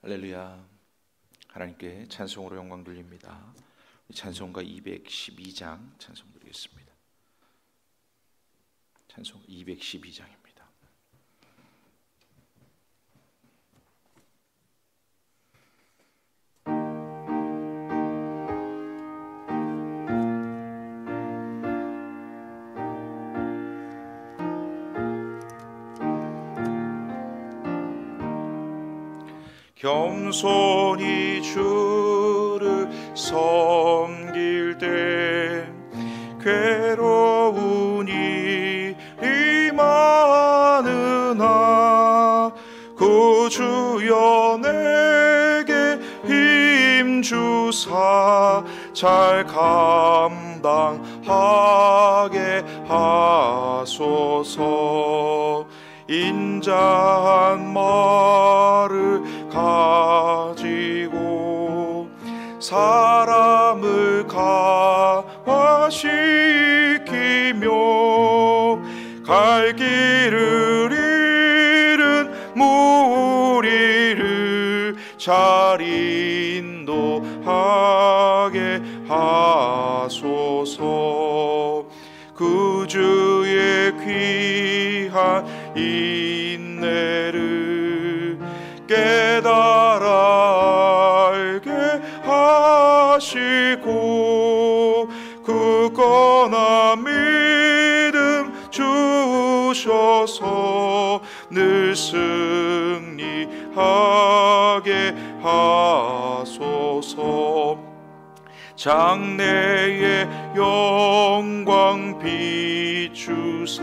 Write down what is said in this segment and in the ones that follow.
할렐루야. 하나님께 찬송으로 영광 돌립니다. 찬송가 212장 찬송 드리겠습니다. 찬송 212장입니다. 겸손히 주를 섬길 때 괴로운 일이 많으나 구주여 내게 힘주사 잘 감당하게 하소서. 인자한 말을 가지고 사람을 감화시키며 갈 길을 잃은 무리를 잘 인도하게 하소서. 구주의 귀한 인내를 깨달아 알게 하시고 굳건한 믿음 주셔서 늘 승리하게 하소서. 장래의 영광 비추사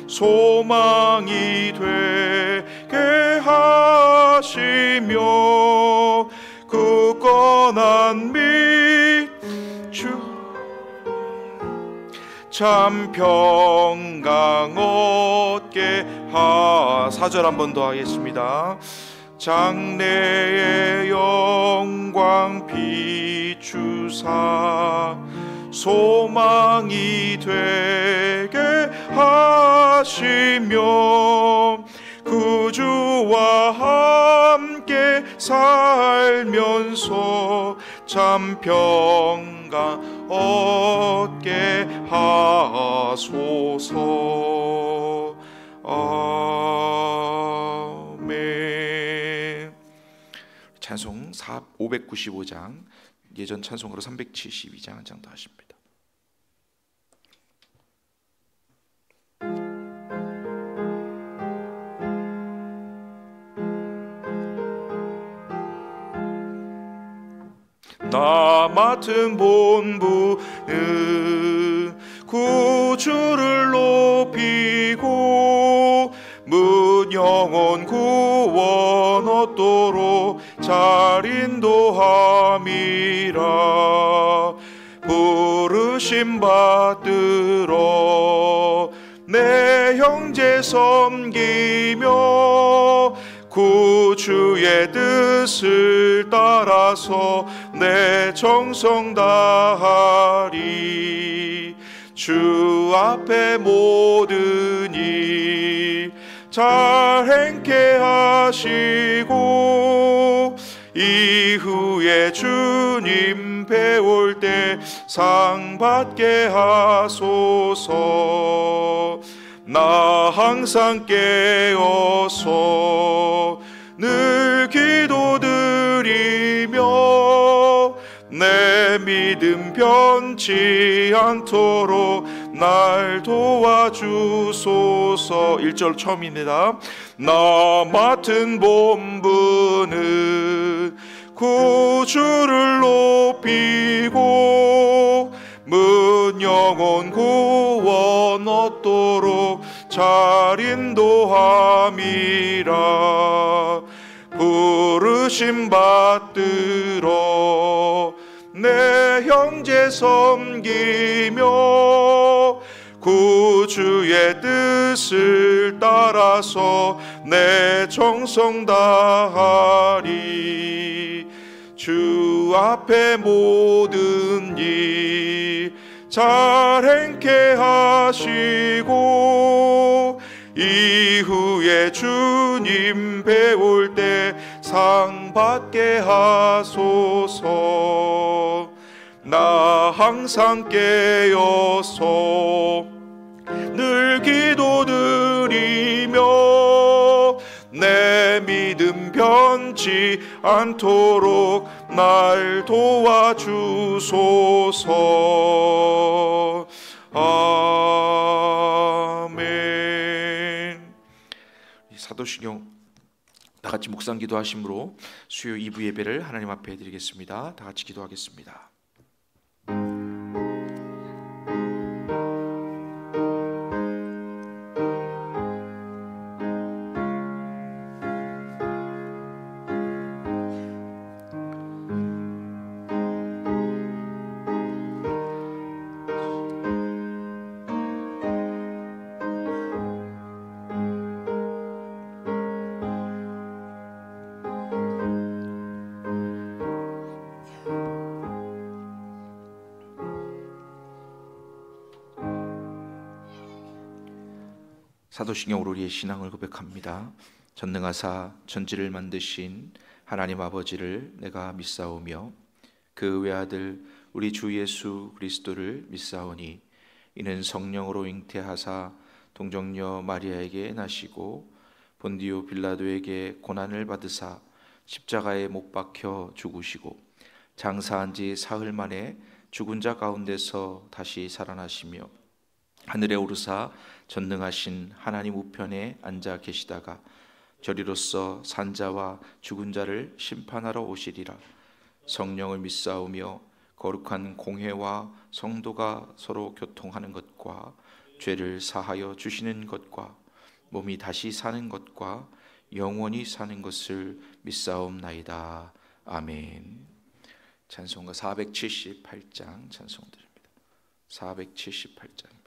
소망이 되게 하시며 굳건한 믿주 참 평강 얻게 하. 4절 한 번 더 하겠습니다. 장래의 영광 비추사 소망이 되게 하시며 구주와 함께 살면서 참 평강 얻게 하소서. 아멘. 찬송 595장, 예전 찬송으로 372장 한 장 더 하십니다. 나 맡은 본부는 구주를 높이고 문 영혼 구원 얻도록 잘 인도함이라. 부르심 받들어 내 형제 섬기며 구주의 뜻을 따라서 내 정성 다하리. 주 앞에 모든 일 잘 행케 하시고 이후에 주님 배울 때 상 받게 하소서. 나 항상 깨어서 늘 기도드리며 내 믿음 변치 않도록 날 도와주소서. 1절 처음입니다. 나 맡은 본부는 구주를 높이고 문 영혼 구원 얻도록 잘 인도함이라. 부르심 받들어 내 형제 섬기며 구주의 뜻을 따라서 내 정성 다하리. 주 앞에 모든 일 잘 행케 하시고 이후에 주님 배울 때 상 받게 하소서. 나 항상 깨어서 늘 기도드리며 내 믿음 변치 않도록 날 도와주소서. 아멘. 사도신경 다 같이 묵상 기도하심으로 수요 2부 예배를 하나님 앞에 드리겠습니다. 다 같이 기도하겠습니다. 사도신경으로 우리의 신앙을 고백합니다. 전능하사 천지를 만드신 하나님 아버지를 내가 믿사오며 그 외아들 우리 주 예수 그리스도를 믿사오니 이는 성령으로 잉태하사 동정녀 마리아에게 나시고 본디오 빌라도에게 고난을 받으사 십자가에 못 박혀 죽으시고 장사한 지 사흘 만에 죽은 자 가운데서 다시 살아나시며 하늘에 오르사 전능하신 하나님 우편에 앉아 계시다가 저리로서 산자와 죽은 자를 심판하러 오시리라. 성령을 믿사오며 거룩한 공회와 성도가 서로 교통하는 것과 죄를 사하여 주시는 것과 몸이 다시 사는 것과 영원히 사는 것을 믿사옵나이다. 아멘. 찬송가 478장 찬송드립니다. 478장.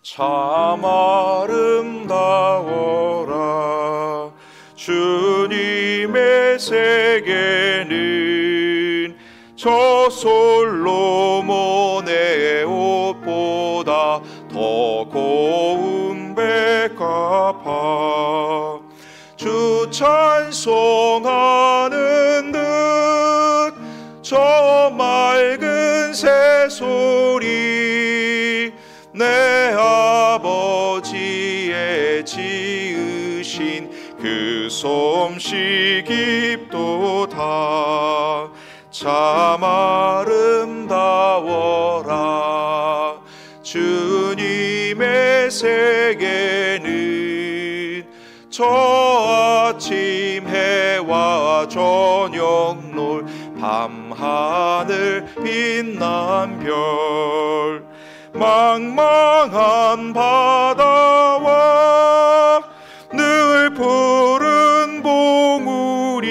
참 아름다워라 주님의 세계는 저 솔로몬의 옷보다 더 고운 백합화. 주 찬송하는 듯 저 맑은 새소리 내 아버지의 지으신 그 솜씨 깊도다. 참 아름다워라 주님의 세계는 저 아침 해와 저녁 놀 밤하늘 빛난 별. 망망한 바다와 늘 푸른 봉우리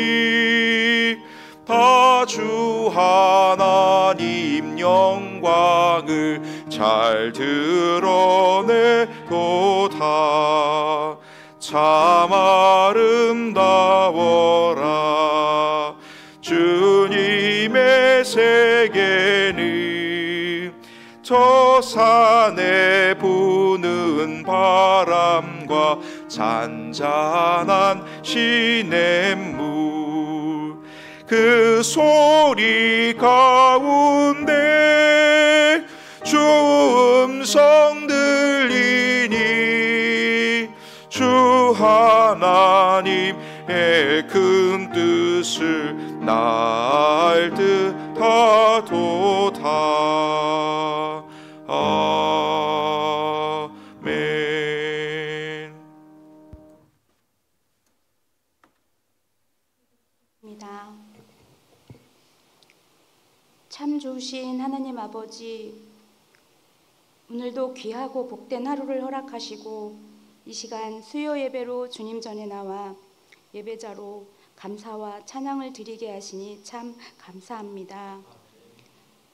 다 주 하나님 영광을 잘 드러내도다. 참 아름다워라 주님의 세계는 저 산에 부는 바람과 잔잔한 시냇물 그 소리 가운데 주 음성 들리니 주 하나님의 큰 뜻을 날 듯하도다. 아멘. 참 좋으신 하나님 아버지, 오늘도 귀하고 복된 하루를 허락하시고 이 시간 수요 예배로 주님 전에 나와 예배자로 감사와 찬양을 드리게 하시니 참 감사합니다.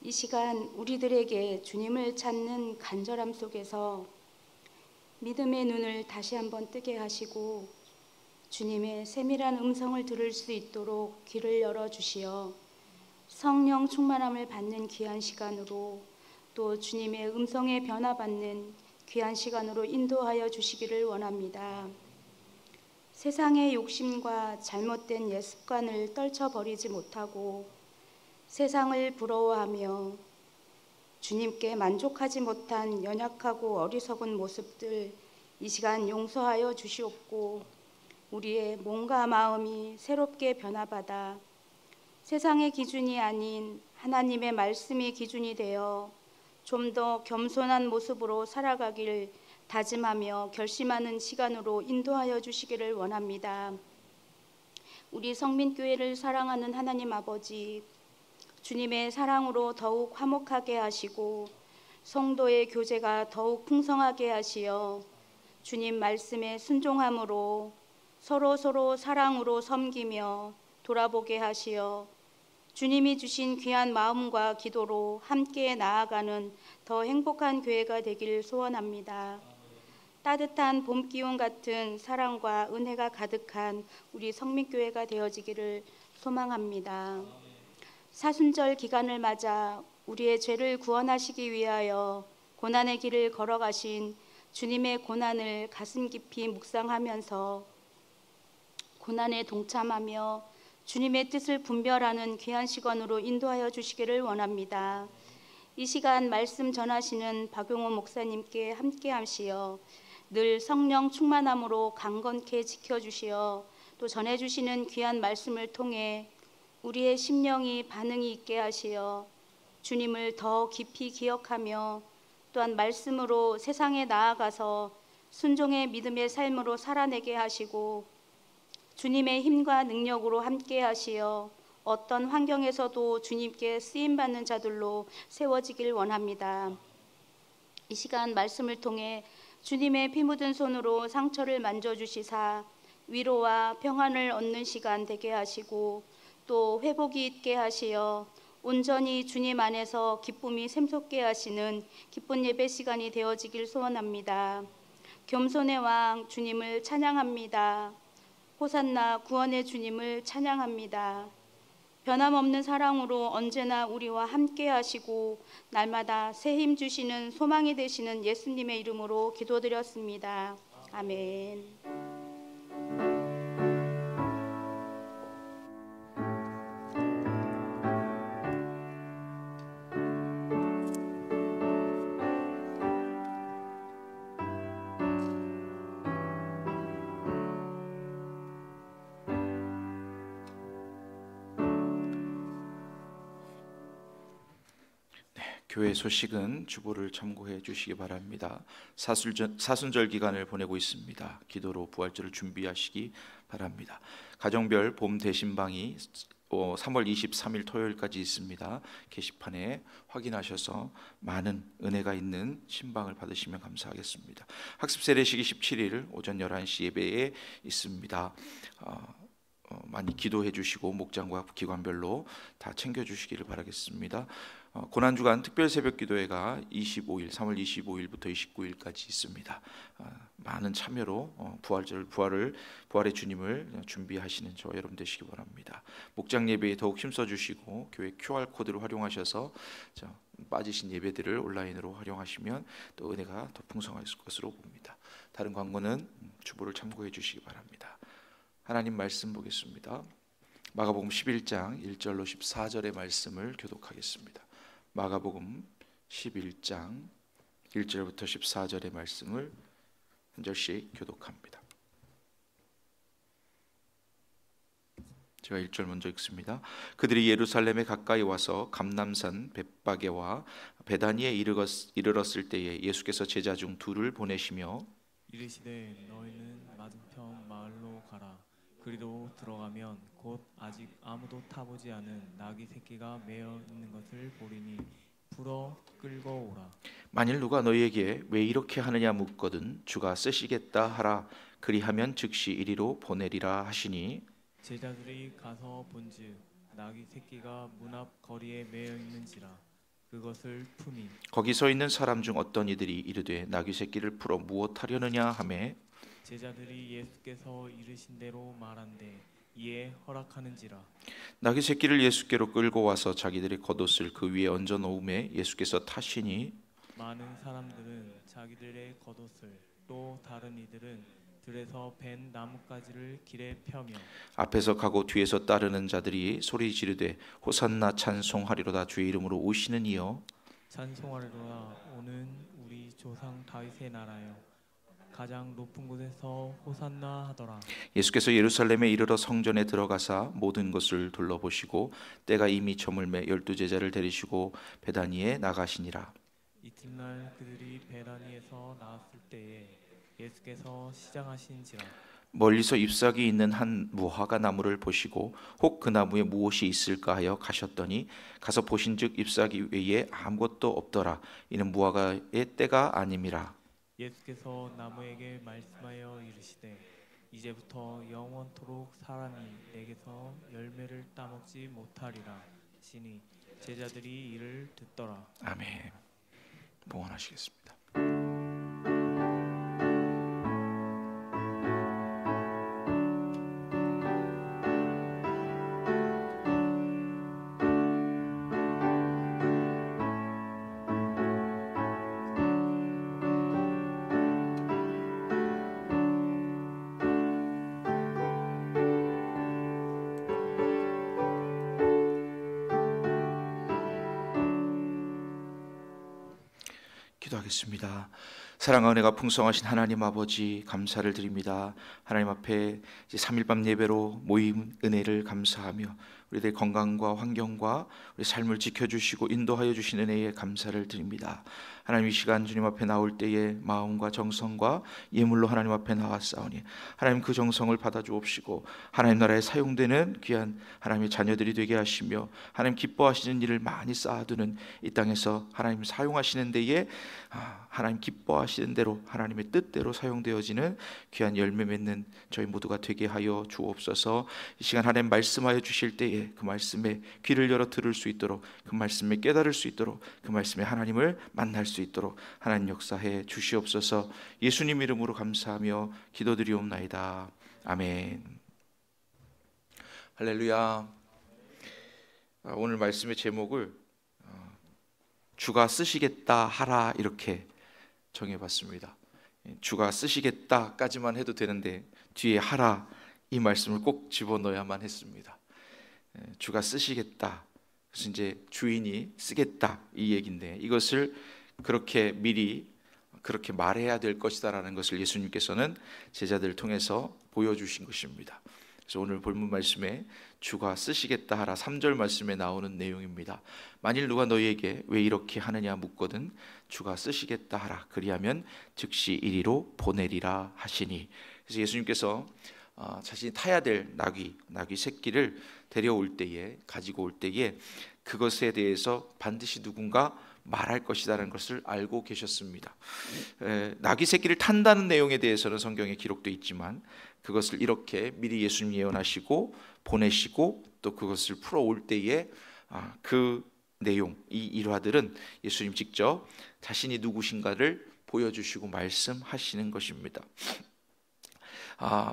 이 시간 우리들에게 주님을 찾는 간절함 속에서 믿음의 눈을 다시 한번 뜨게 하시고 주님의 세밀한 음성을 들을 수 있도록 귀를 열어주시어 성령 충만함을 받는 귀한 시간으로 또 주님의 음성에 변화받는 귀한 시간으로 인도하여 주시기를 원합니다. 세상의 욕심과 잘못된 옛 습관을 떨쳐버리지 못하고 세상을 부러워하며 주님께 만족하지 못한 연약하고 어리석은 모습들 이 시간 용서하여 주시옵고 우리의 몸과 마음이 새롭게 변화받아 세상의 기준이 아닌 하나님의 말씀이 기준이 되어 좀 더 겸손한 모습으로 살아가길 다짐하며 결심하는 시간으로 인도하여 주시기를 원합니다. 우리 성민교회를 사랑하는 하나님 아버지, 주님의 사랑으로 더욱 화목하게 하시고 성도의 교제가 더욱 풍성하게 하시어 주님 말씀에 순종함으로 서로 사랑으로 섬기며 돌아보게 하시어 주님이 주신 귀한 마음과 기도로 함께 나아가는 더 행복한 교회가 되길 소원합니다. 따뜻한 봄 기운 같은 사랑과 은혜가 가득한 우리 성민교회가 되어지기를 소망합니다. 사순절 기간을 맞아 우리의 죄를 구원하시기 위하여 고난의 길을 걸어가신 주님의 고난을 가슴 깊이 묵상하면서 고난에 동참하며 주님의 뜻을 분별하는 귀한 시간으로 인도하여 주시기를 원합니다. 이 시간 말씀 전하시는 박용호 목사님께 함께 하시어 늘 성령 충만함으로 강건케 지켜주시어 또 전해주시는 귀한 말씀을 통해 우리의 심령이 반응이 있게 하시어 주님을 더 깊이 기억하며 또한 말씀으로 세상에 나아가서 순종의 믿음의 삶으로 살아내게 하시고 주님의 힘과 능력으로 함께 하시어 어떤 환경에서도 주님께 쓰임받는 자들로 세워지길 원합니다. 이 시간 말씀을 통해 주님의 피 묻은 손으로 상처를 만져주시사 위로와 평안을 얻는 시간 되게 하시고 또 회복이 있게 하시어 온전히 주님 안에서 기쁨이 샘솟게 하시는 기쁜 예배 시간이 되어지길 소원합니다. 겸손의 왕 주님을 찬양합니다. 호산나 구원의 주님을 찬양합니다. 변함없는 사랑으로 언제나 우리와 함께 하시고 날마다 새 힘 주시는 소망이 되시는 예수님의 이름으로 기도드렸습니다. 아멘. 교회 소식은 주보를 참고해 주시기 바랍니다. 사순절 기간을 보내고 있습니다. 기도로 부활절을 준비하시기 바랍니다. 가정별 봄 대신방이 3월 23일 토요일까지 있습니다. 게시판에 확인하셔서 많은 은혜가 있는 신방을 받으시면 감사하겠습니다. 학습 세례식이 17일 오전 11시 예배에 있습니다. 많이 기도해 주시고 목장과 기관별로 다 챙겨 주시기를 바라겠습니다. 고난주간 특별 새벽 기도회가 3월 25일부터 29일까지 있습니다. 많은 참여로 부활의 주님을 준비하시는 저와 여러분 되시기 바랍니다. 목장 예배에 더욱 힘써 주시고 교회 QR코드를 활용하셔서 빠지신 예배들을 온라인으로 활용하시면 또 은혜가 더 풍성할 것으로 봅니다. 다른 광고는 주보를 참고해 주시기 바랍니다. 하나님 말씀 보겠습니다. 마가복음 11장 1절로 14절의 말씀을 교독하겠습니다. 마가복음 11장 1절부터 14절의 말씀을 한 절씩 교독합니다. 제가 1절 먼저 읽습니다. 그들이 예루살렘에 가까이 와서 감람산 벳바게와 베다니에 이르렀을 때에 예수께서 제자 중 둘을 보내시며 이르시되 너희는 맞은편 마을로 가라. 그리로 들어가면 곧 아직 아무도 타보지 않은 나귀 새끼가 매어 있는 것을 보리니 불어 끌고 오라. 만일 누가 너희에게 왜 이렇게 하느냐 묻거든 주가 쓰시겠다 하라. 그리하면 즉시 이리로 보내리라 하시니 제자들이 가서 본즉 나귀 새끼가 문 앞 거리에 매어 있는지라. 그것을 푸니 거기 서 있는 사람 중 어떤 이들이 이르되 나귀 새끼를 풀어 무엇하려느냐 하매 제자들이 예수께서 이르신 대로 말한대 이에 허락하는지라. 나귀 새끼를 예수께로 끌고 와서 자기들의 겉옷을 그 위에 얹어 놓음에 예수께서 타시니 많은 사람들은 자기들의 겉옷을 또 다른 이들은 들에서 벤 나뭇가지를 길에 펴며 앞에서 가고 뒤에서 따르는 자들이 소리 지르되 호산나 찬송하리로다 주의 이름으로 오시는 이여 찬송하리로다 오는 우리 조상 다윗의 나라여 가장 높은 곳에서 호산나 하더라. 예수께서 예루살렘에 이르러 성전에 들어가사 모든 것을 둘러보시고 때가 이미 저물매 12 제자를 데리시고 베다니에 나가시니라. 이튿날 그들이 베다니에서 나왔을 때에 예수께서 시장하신지라. 멀리서 잎사귀 있는 한 무화과 나무를 보시고 혹 그 나무에 무엇이 있을까 하여 가셨더니 가서 보신즉 잎사귀 외에 아무것도 없더라. 이는 무화과의 때가 아님이라. 예수께서 나무에게 말씀하여 이르시되 이제부터 영원토록 사람이 내게서 열매를 따먹지 못하리라 하시니 제자들이 이를 듣더라. 아멘. 봉헌하시겠습니다. 기도하겠습니다. 사랑과 은혜가 풍성하신 하나님 아버지 감사를 드립니다. 하나님 앞에 이제 3일 밤 예배로 모임 은혜를 감사하며 우리들의 건강과 환경과 우리 삶을 지켜주시고 인도하여 주신 은혜에 감사를 드립니다. 하나님 이 시간 주님 앞에 나올 때에 마음과 정성과 예물로 하나님 앞에 나왔사오니 하나님 그 정성을 받아주옵시고 하나님 나라에 사용되는 귀한 하나님의 자녀들이 되게 하시며 하나님 기뻐하시는 일을 많이 쌓아두는 이 땅에서 하나님 사용하시는 데에 하나님 기뻐하시는 대로 하나님의 뜻대로 사용되어지는 귀한 열매 맺는 저희 모두가 되게 하여 주옵소서. 이 시간 하나님 말씀하여 주실 때에 그 말씀에 귀를 열어 들을 수 있도록 그 말씀에 깨달을 수 있도록 그 말씀에 하나님을 만날 수 있도록 하나님 역사해 주시옵소서. 예수님 이름으로 감사하며 기도드리옵나이다. 아멘. 할렐루야. 오늘 말씀의 제목을 주가 쓰시겠다 하라 이렇게 정해봤습니다. 주가 쓰시겠다까지만 해도 되는데 뒤에 하라 이 말씀을 꼭 집어넣어야만 했습니다. 주가 쓰시겠다. 그래서 이제 주인이 쓰겠다 이 얘기인데 이것을 그렇게 미리 그렇게 말해야 될 것이다라는 것을 예수님께서는 제자들을 통해서 보여주신 것입니다. 그래서 오늘 본문 말씀에 주가 쓰시겠다 하라 3절 말씀에 나오는 내용입니다. 만일 누가 너희에게 왜 이렇게 하느냐 묻거든 주가 쓰시겠다 하라 그리하면 즉시 이리로 보내리라 하시니. 그래서 예수님께서 자신이 타야 될 나귀 새끼를 데려올 때에 가지고 올 때에 그것에 대해서 반드시 누군가 말할 것이라는 것을 알고 계셨습니다. 나귀 새끼를 탄다는 내용에 대해서는 성경에 기록되어 있지만 그것을 이렇게 미리 예수님 예언하시고 보내시고 또 그것을 풀어올 때에 그 내용, 이 일화들은 예수님 직접 자신이 누구신가를 보여주시고 말씀하시는 것입니다.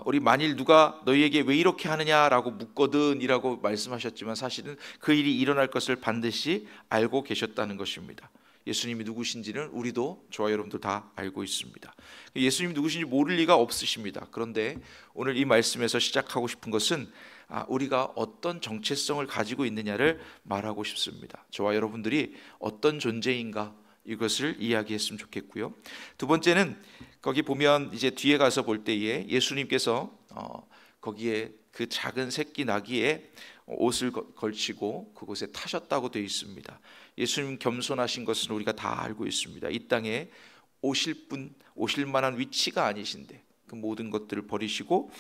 우리 만일 누가 너희에게 왜 이렇게 하느냐라고 묻거든 이라고 말씀하셨지만 사실은 그 일이 일어날 것을 반드시 알고 계셨다는 것입니다. 예수님이 누구신지는 우리도 저와 여러분도 다 알고 있습니다. 예수님이 누구신지 모를 리가 없으십니다. 그런데 오늘 이 말씀에서 시작하고 싶은 것은 우리가 어떤 정체성을 가지고 있느냐를 말하고 싶습니다. 저와 여러분들이 어떤 존재인가 이것을 이야기했으면 좋겠고요. 두 번째는 거기 보면 이제 뒤에 가서 볼 때에 예수님께서 거기에 그 작은 새끼 나귀에 옷을 걸치고 그곳에 타셨다고 되어 있습니다. 예수님 겸손하신 것은 우리가 다 알고 있습니다. 이 땅에 오실 만한 위치가 아니신데 그 모든 것들을 버리시고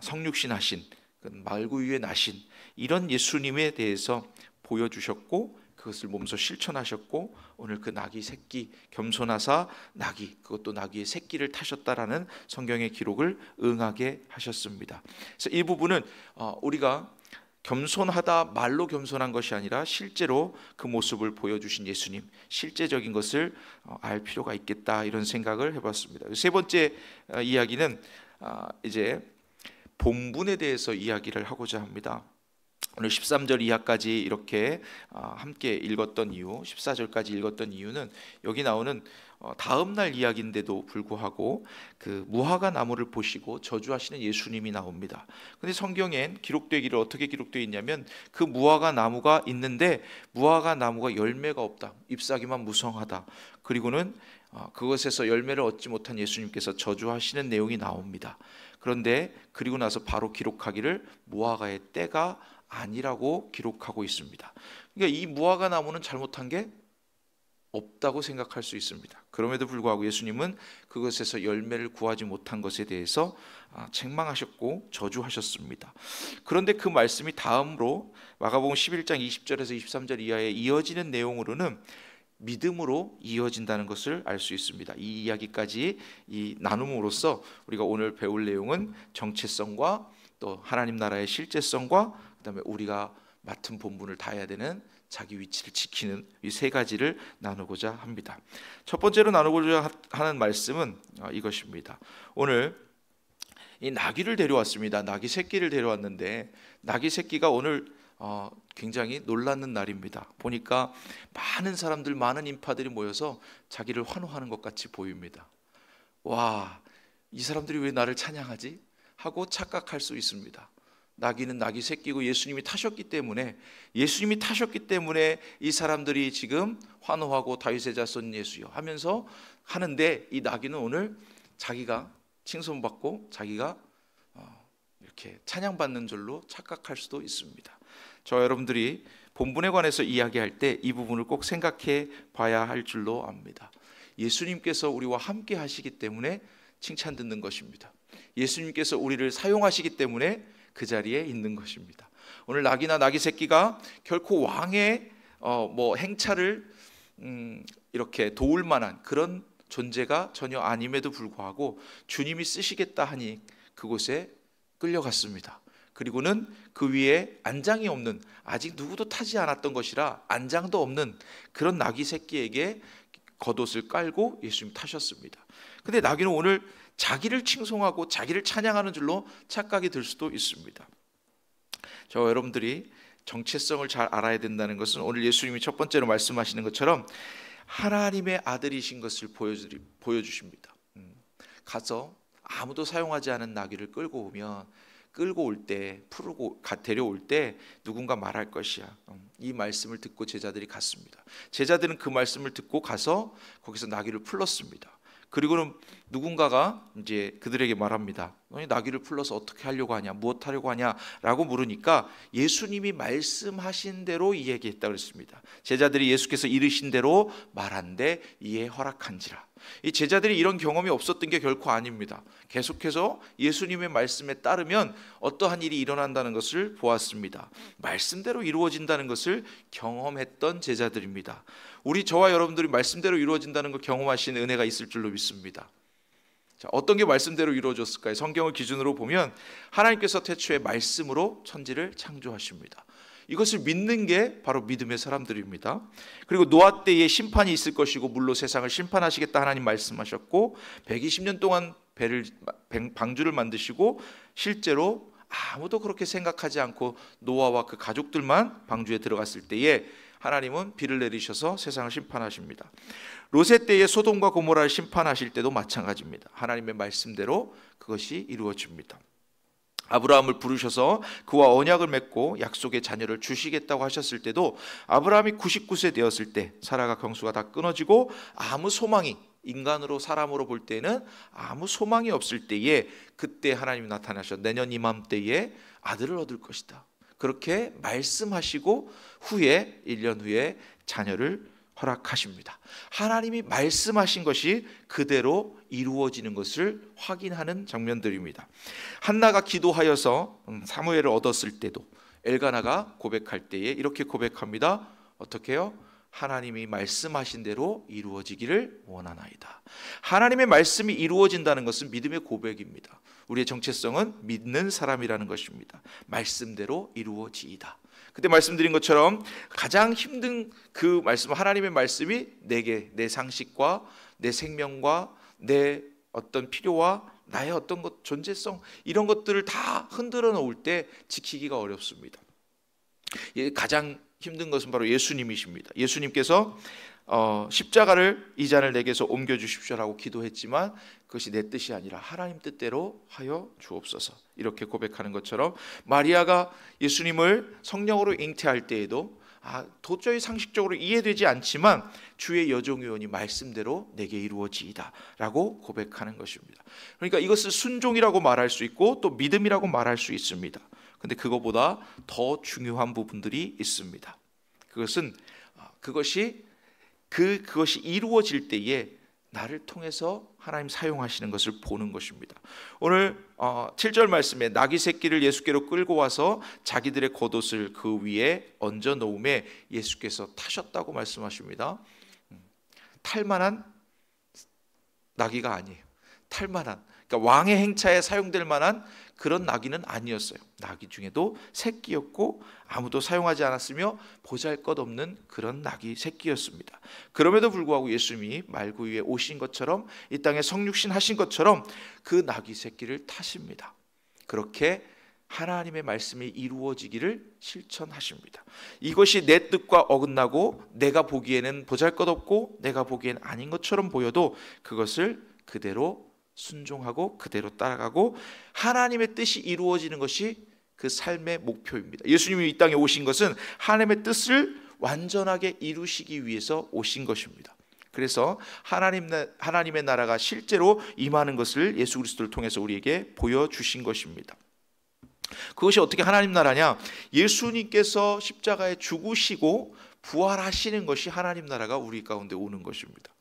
성육신 하신 그 말구 위에 나신 이런 예수님에 대해서 보여주셨고 그것을 몸소 실천하셨고 오늘 그 나귀 새끼 겸손하사 나귀 그것도 나귀의 새끼를 타셨다라는 성경의 기록을 응하게 하셨습니다. 그래서 이 부분은 우리가 겸손하다 말로 겸손한 것이 아니라 실제로 그 모습을 보여주신 예수님 실제적인 것을 알 필요가 있겠다 이런 생각을 해봤습니다. 세 번째 이야기는 이제 본분에 대해서 이야기를 하고자 합니다. 오늘 13절 이하까지 이렇게 함께 읽었던 이유, 14절까지 읽었던 이유는 여기 나오는 다음 날 이야기인데도 불구하고 그 무화과 나무를 보시고 저주하시는 예수님이 나옵니다. 근데 성경엔 기록되기를 어떻게 기록되어 있냐면 그 무화과 나무가 있는데 무화과 나무가 열매가 없다, 잎사귀만 무성하다. 그리고는 그것에서 열매를 얻지 못한 예수님께서 저주하시는 내용이 나옵니다. 그런데 그리고 나서 바로 기록하기를 무화과의 때가 아니라고 기록하고 있습니다. 그러니까 이 무화과 나무는 잘못한 게 없다고 생각할 수 있습니다. 그럼에도 불구하고 예수님은 그것에서 열매를 구하지 못한 것에 대해서 책망하셨고 저주하셨습니다. 그런데 그 말씀이 다음으로 마가복음 11장 20절에서 23절 이하에 이어지는 내용으로는 믿음으로 이어진다는 것을 알 수 있습니다. 이 이야기까지 이 나눔으로써 우리가 오늘 배울 내용은 정체성과 또 하나님 나라의 실제성과 그다음에 우리가 맡은 본분을 다해야 되는 자기 위치를 지키는 이 세 가지를 나누고자 합니다. 첫 번째로 나누고자 하는 말씀은 이것입니다. 오늘 이 나귀를 데려왔습니다. 나귀 새끼를 데려왔는데 나귀 새끼가 오늘 굉장히 놀라는 날입니다. 보니까 많은 사람들, 많은 인파들이 모여서 자기를 환호하는 것 같이 보입니다. 와, 이 사람들이 왜 나를 찬양하지? 하고 착각할 수 있습니다. 나귀는 나귀 새끼고 예수님이 타셨기 때문에 이 사람들이 지금 환호하고 다윗의 자손 예수여 하면서 하는데 이 나귀는 오늘 자기가 칭송받고 자기가 이렇게 찬양받는 줄로 착각할 수도 있습니다. 저와 여러분들이 본분에 관해서 이야기할 때 이 부분을 꼭 생각해 봐야 할 줄로 압니다. 예수님께서 우리와 함께 하시기 때문에 칭찬 듣는 것입니다. 예수님께서 우리를 사용하시기 때문에 그 자리에 있는 것입니다. 오늘 나귀나 나귀 새끼가 결코 왕의 행차를 이렇게 도울 만한 그런 존재가 전혀 아님에도 불구하고 주님이 쓰시겠다 하니 그곳에 끌려갔습니다. 그리고는 그 위에 안장이 없는, 아직 누구도 타지 않았던 것이라 안장도 없는 그런 나귀 새끼에게 겉옷을 깔고 예수님 타셨습니다. 근데 나귀는 오늘 자기를 칭송하고 자기를 찬양하는 줄로 착각이 들 수도 있습니다. 저와 여러분들이 정체성을 잘 알아야 된다는 것은 오늘 예수님이 첫 번째로 말씀하시는 것처럼 하나님의 아들이신 것을 보여주십니다. 가서 아무도 사용하지 않은 나귀를 끌고 올 때, 데려올 때 누군가 말할 것이야. 이 말씀을 듣고 제자들이 갔습니다. 제자들은 그 말씀을 듣고 가서 거기서 나귀를 풀렀습니다. 그리고는 누군가가 이제 그들에게 말합니다. 너희 나귀를 풀러서 어떻게 하려고 하냐, 무엇 하려고 하냐라고 물으니까 예수님이 말씀하신 대로 이야기했다 그랬습니다. 제자들이 예수께서 이르신 대로 말한데 이에 허락한지라. 이 제자들이 이런 경험이 없었던 게 결코 아닙니다. 계속해서 예수님의 말씀에 따르면 어떠한 일이 일어난다는 것을 보았습니다. 말씀대로 이루어진다는 것을 경험했던 제자들입니다. 저와 여러분들이 말씀대로 이루어진다는 걸 경험하신 은혜가 있을 줄로 믿습니다. 자, 어떤 게 말씀대로 이루어졌을까요? 성경을 기준으로 보면 하나님께서 태초에 말씀으로 천지를 창조하십니다. 이것을 믿는 게 바로 믿음의 사람들입니다. 그리고 노아 때에 심판이 있을 것이고 물로 세상을 심판하시겠다 하나님 말씀하셨고 120년 동안 방주를 만드시고 실제로 아무도 그렇게 생각하지 않고 노아와 그 가족들만 방주에 들어갔을 때에 하나님은 비를 내리셔서 세상을 심판하십니다. 롯의 때에 소돔과 고모라를 심판하실 때도 마찬가지입니다. 하나님의 말씀대로 그것이 이루어집니다. 아브라함을 부르셔서 그와 언약을 맺고 약속의 자녀를 주시겠다고 하셨을 때도 아브라함이 99세 되었을 때 사라가 경수가 다 끊어지고 아무 소망이, 인간으로 사람으로 볼 때는 아무 소망이 없을 때에 그때 하나님이 나타나셔 내년 이맘때에 아들을 얻을 것이다. 그렇게 말씀하시고 후에 1년 후에 자녀를 허락하십니다. 하나님이 말씀하신 것이 그대로 이루어지는 것을 확인하는 장면들입니다. 한나가 기도하여서 사무엘을 얻었을 때도 엘가나가 고백할 때에 이렇게 고백합니다. 어떻게 해요? 하나님이 말씀하신 대로 이루어지기를 원하나이다. 하나님의 말씀이 이루어진다는 것은 믿음의 고백입니다. 우리의 정체성은 믿는 사람이라는 것입니다. 말씀대로 이루어지이다. 그때 말씀드린 것처럼 가장 힘든 그 말씀, 하나님의 말씀이 내게 내 상식과 내 생명과 내 어떤 필요와 나의 어떤 것, 존재성 이런 것들을 다 흔들어 놓을 때 지키기가 어렵습니다. 가장 힘든 것은 바로 예수님이십니다. 예수님께서 십자가를 이 잔을 내게서 옮겨 주십시오라고 기도했지만 그것이 내 뜻이 아니라 하나님 뜻대로 하여 주옵소서 이렇게 고백하는 것처럼 마리아가 예수님을 성령으로 잉태할 때에도 도저히 상식적으로 이해되지 않지만 주의 여종의원이 말씀대로 내게 이루어지이다 라고 고백하는 것입니다. 그러니까 이것을 순종이라고 말할 수 있고 또 믿음이라고 말할 수 있습니다. 근데 그것보다 더 중요한 부분들이 있습니다. 그것이 이루어질 때에 나를 통해서 하나님 사용하시는 것을 보는 것입니다. 오늘 7절 말씀에 나귀 새끼를 예수께로 끌고 와서 자기들의 겉옷을 그 위에 얹어 놓음에 예수께서 타셨다고 말씀하십니다. 탈만한 나귀가 아니에요. 탈만한, 그러니까 왕의 행차에 사용될 만한 그런 나귀는 아니었어요. 나귀 중에도 새끼였고 아무도 사용하지 않았으며 보잘것없는 그런 나귀 새끼였습니다. 그럼에도 불구하고 예수님이 말구 위에 오신 것처럼 이 땅에 성육신 하신 것처럼 그 나귀 새끼를 타십니다. 그렇게 하나님의 말씀이 이루어지기를 실천하십니다. 이것이 내 뜻과 어긋나고 내가 보기에는 보잘것없고 내가 보기엔 아닌 것처럼 보여도 그것을 그대로 순종하고 그대로 따라가고 하나님의 뜻이 이루어지는 것이 그 삶의 목표입니다. 예수님이 이 땅에 오신 것은 하나님의 뜻을 완전하게 이루시기 위해서 오신 것입니다. 그래서 하나님의 나라가 실제로 임하는 것을 예수 그리스도를 통해서 우리에게 보여주신 것입니다. 그것이 어떻게 하나님 나라냐? 예수님께서 십자가에 죽으시고 부활하시는 것이 하나님 나라가 우리 가운데 오는 것입니다.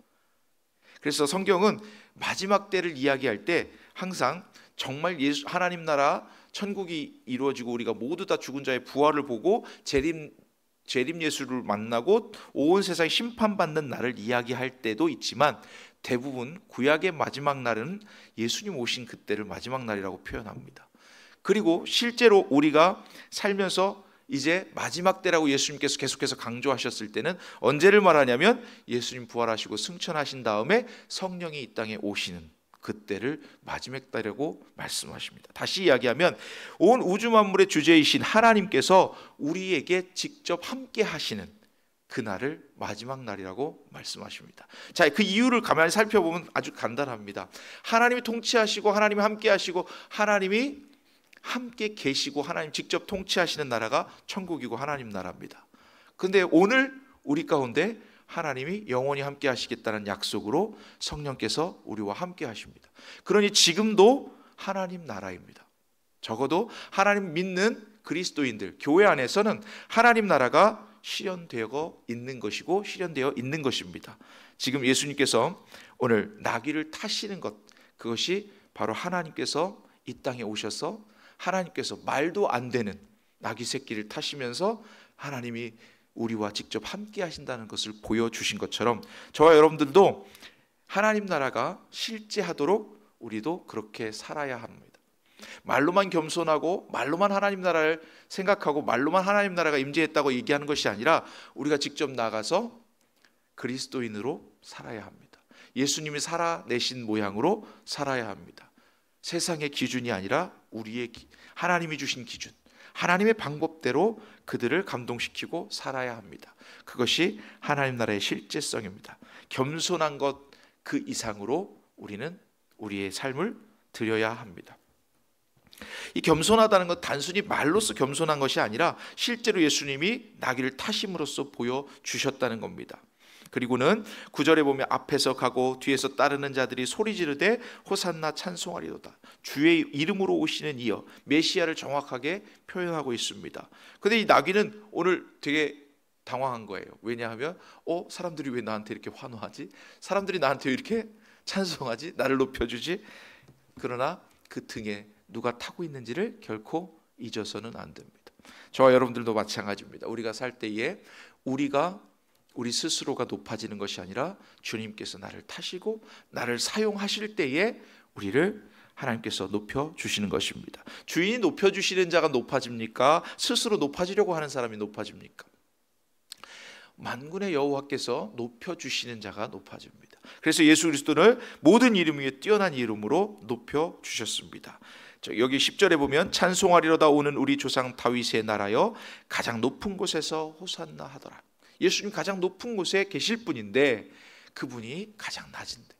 그래서 성경은 마지막 때를 이야기할 때 항상 정말 하나님 나라 천국이 이루어지고 우리가 모두 다 죽은 자의 부활을 보고 재림 예수를 만나고 온 세상이 심판받는 날을 이야기할 때도 있지만 대부분 구약의 마지막 날은 예수님 오신 그때를 마지막 날이라고 표현합니다. 그리고 실제로 우리가 살면서 이제 마지막 때라고 예수님께서 계속해서 강조하셨을 때는 언제를 말하냐면 예수님 부활하시고 승천하신 다음에 성령이 이 땅에 오시는 그때를 마지막 때라고 말씀하십니다. 다시 이야기하면 온 우주 만물의 주제이신 하나님께서 우리에게 직접 함께 하시는 그날을 마지막 날이라고 말씀하십니다. 자, 그 이유를 가만히 살펴보면 아주 간단합니다. 하나님이 통치하시고 하나님이 함께 하시고 하나님이 함께 계시고 하나님 직접 통치하시는 나라가 천국이고 하나님 나라입니다. 근데 오늘 우리 가운데 하나님이 영원히 함께 하시겠다는 약속으로 성령께서 우리와 함께 하십니다. 그러니 지금도 하나님 나라입니다. 적어도 하나님 믿는 그리스도인들 교회 안에서는 하나님 나라가 실현되어 있는 것이고 실현되어 있는 것입니다. 지금 예수님께서 오늘 나귀를 타시는 것, 그것이 바로 하나님께서 이 땅에 오셔서 하나님께서 말도 안 되는 나귀 새끼를 타시면서 하나님이 우리와 직접 함께 하신다는 것을 보여주신 것처럼 저와 여러분들도 하나님 나라가 실제하도록 우리도 그렇게 살아야 합니다. 말로만 겸손하고 말로만 하나님 나라를 생각하고 말로만 하나님 나라가 임재했다고 얘기하는 것이 아니라 우리가 직접 나가서 그리스도인으로 살아야 합니다. 예수님이 살아내신 모양으로 살아야 합니다. 세상의 기준이 아니라 우리의 하나님이 주신 기준, 하나님의 방법대로 그들을 감동시키고 살아야 합니다. 그것이 하나님 나라의 실제성입니다. 겸손한 것 그 이상으로 우리는 우리의 삶을 드려야 합니다. 이 겸손하다는 것 단순히 말로써 겸손한 것이 아니라 실제로 예수님이 나귀를 타심으로써 보여주셨다는 겁니다. 그리고는 9절에 보면 앞에서 가고 뒤에서 따르는 자들이 소리 지르되 호산나 찬송하리로다. 주의 이름으로 오시는 이여, 메시아를 정확하게 표현하고 있습니다. 근데 이 나귀는 오늘 되게 당황한 거예요. 왜냐하면 사람들이 왜 나한테 이렇게 환호하지? 사람들이 나한테 왜 이렇게 찬송하지? 나를 높여주지? 그러나 그 등에 누가 타고 있는지를 결코 잊어서는 안 됩니다. 저와 여러분들도 마찬가지입니다. 우리가 살 때에 우리 스스로가 높아지는 것이 아니라 주님께서 나를 타시고 나를 사용하실 때에 우리를 하나님께서 높여주시는 것입니다. 주인이 높여주시는 자가 높아집니까? 스스로 높아지려고 하는 사람이 높아집니까? 만군의 여호와께서 높여주시는 자가 높아집니다. 그래서 예수 그리스도를 모든 이름 위에 뛰어난 이름으로 높여 주셨습니다. 여기 10절에 보면 찬송하리로다 오는 우리 조상 다윗의 나라여 가장 높은 곳에서 호산나 하더라. 예수님 가장 높은 곳에 계실 분인데 그분이 가장 낮은데,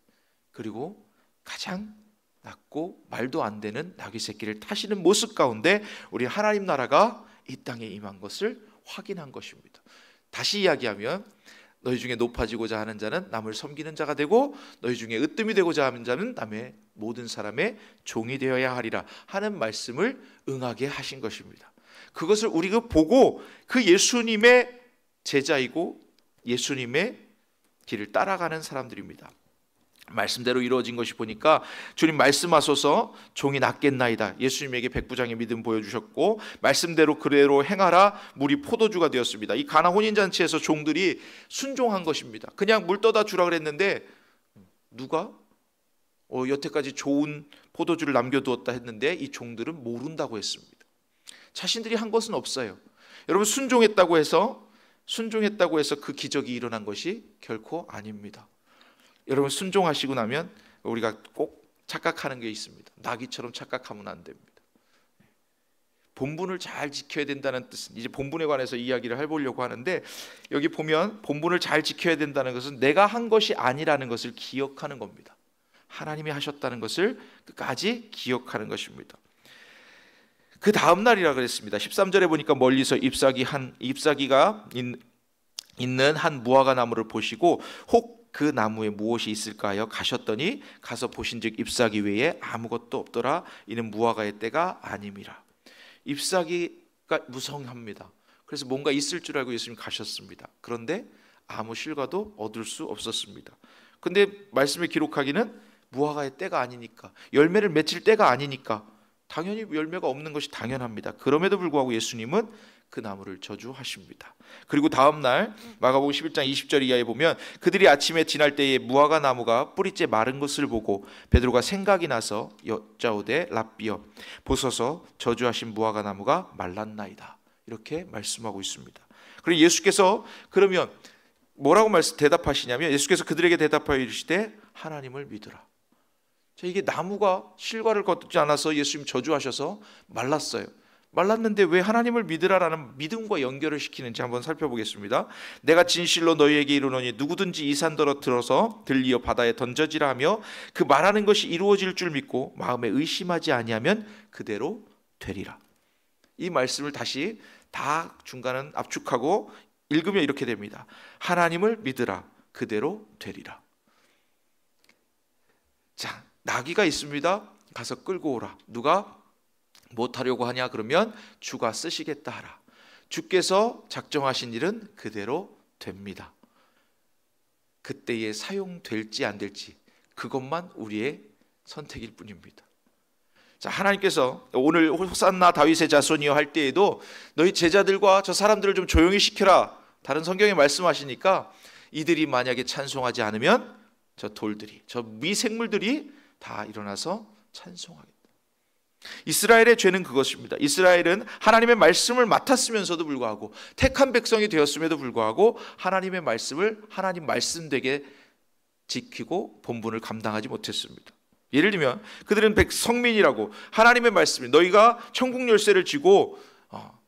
그리고 가장 낮고 말도 안 되는 나귀 새끼를 타시는 모습 가운데 우리 하나님 나라가 이 땅에 임한 것을 확인한 것입니다. 다시 이야기하면 너희 중에 높아지고자 하는 자는 남을 섬기는 자가 되고 너희 중에 으뜸이 되고자 하는 자는 남의 모든 사람의 종이 되어야 하리라 하는 말씀을 응하게 하신 것입니다. 그것을 우리가 보고 그 예수님의 제자이고 예수님의 길을 따라가는 사람들입니다. 말씀대로 이루어진 것이 보니까 주님 말씀하소서 종이 낫겠나이다. 예수님에게 백부장의 믿음 보여주셨고 말씀대로 그대로 행하라 물이 포도주가 되었습니다. 이 가나 혼인잔치에서 종들이 순종한 것입니다. 그냥 물 떠다 주라 그랬는데 누가 여태까지 좋은 포도주를 남겨두었다 했는데 이 종들은 모른다고 했습니다. 자신들이 한 것은 없어요. 여러분 순종했다고 해서 그 기적이 일어난 것이 결코 아닙니다. 여러분 순종하시고 나면 우리가 꼭 착각하는 게 있습니다. 나귀처럼 착각하면 안 됩니다. 본분을 잘 지켜야 된다는 뜻은 이제 본분에 관해서 이야기를 해보려고 하는데 여기 보면 본분을 잘 지켜야 된다는 것은 내가 한 것이 아니라는 것을 기억하는 겁니다. 하나님이 하셨다는 것을 끝까지 기억하는 것입니다. 그 다음 날이라 그랬습니다. 13절에 보니까 멀리서 잎사귀가 있는 한 무화과 나무를 보시고 혹 그 나무에 무엇이 있을까 하여 가셨더니 가서 보신즉 잎사귀 외에 아무것도 없더라. 이는 무화과의 때가 아님이라. 잎사귀가 무성합니다. 그래서 뭔가 있을 줄 알고 예수님 가셨습니다. 그런데 아무 실과도 얻을 수 없었습니다. 근데 말씀에 기록하기는 무화과의 때가 아니니까, 열매를 맺힐 때가 아니니까 당연히 열매가 없는 것이 당연합니다. 그럼에도 불구하고 예수님은 그 나무를 저주하십니다. 그리고 다음 날 마가복음 11장 20절 이하에 보면 그들이 아침에 지날 때에 무화과 나무가 뿌리째 마른 것을 보고 베드로가 생각이 나서 여짜오되 랍비여 보소서 저주하신 무화과 나무가 말랐나이다. 이렇게 말씀하고 있습니다. 그리고 예수께서 그러면 뭐라고 대답하시냐면 예수께서 그들에게 대답하여 이르시되 하나님을 믿으라. 이게 나무가 실과를 거두지 않아서 예수님 저주하셔서 말랐어요. 말랐는데 왜 하나님을 믿으라라는 믿음과 연결을 시키는지 한번 살펴보겠습니다. 내가 진실로 너희에게 이르노니 누구든지 이 산더러 들어서 들리어 바다에 던져지라 하며 그 말하는 것이 이루어질 줄 믿고 마음에 의심하지 아니하면 그대로 되리라. 이 말씀을 다시 다 중간은 압축하고 읽으면 이렇게 됩니다. 하나님을 믿으라 그대로 되리라. 자, 나귀가 있습니다. 가서 끌고 오라. 누가 못하려고 하냐 그러면 주가 쓰시겠다 하라. 주께서 작정하신 일은 그대로 됩니다. 그때에 사용될지 안 될지 그것만 우리의 선택일 뿐입니다. 자, 하나님께서 오늘 호산나 다윗의 자손이여 할 때에도 너희 제자들과 저 사람들을 좀 조용히 시켜라. 다른 성경에 말씀하시니까 이들이 만약에 찬송하지 않으면 저 돌들이, 저 미생물들이 다 일어나서 찬송하겠다. 이스라엘의 죄는 그것입니다. 이스라엘은 하나님의 말씀을 맡았으면서도 불구하고 택한 백성이 되었음에도 불구하고 하나님의 말씀을 하나님 말씀되게 지키고 본분을 감당하지 못했습니다. 예를 들면 그들은 성민이라고 하나님의 말씀이 너희가 천국 열쇠를 쥐고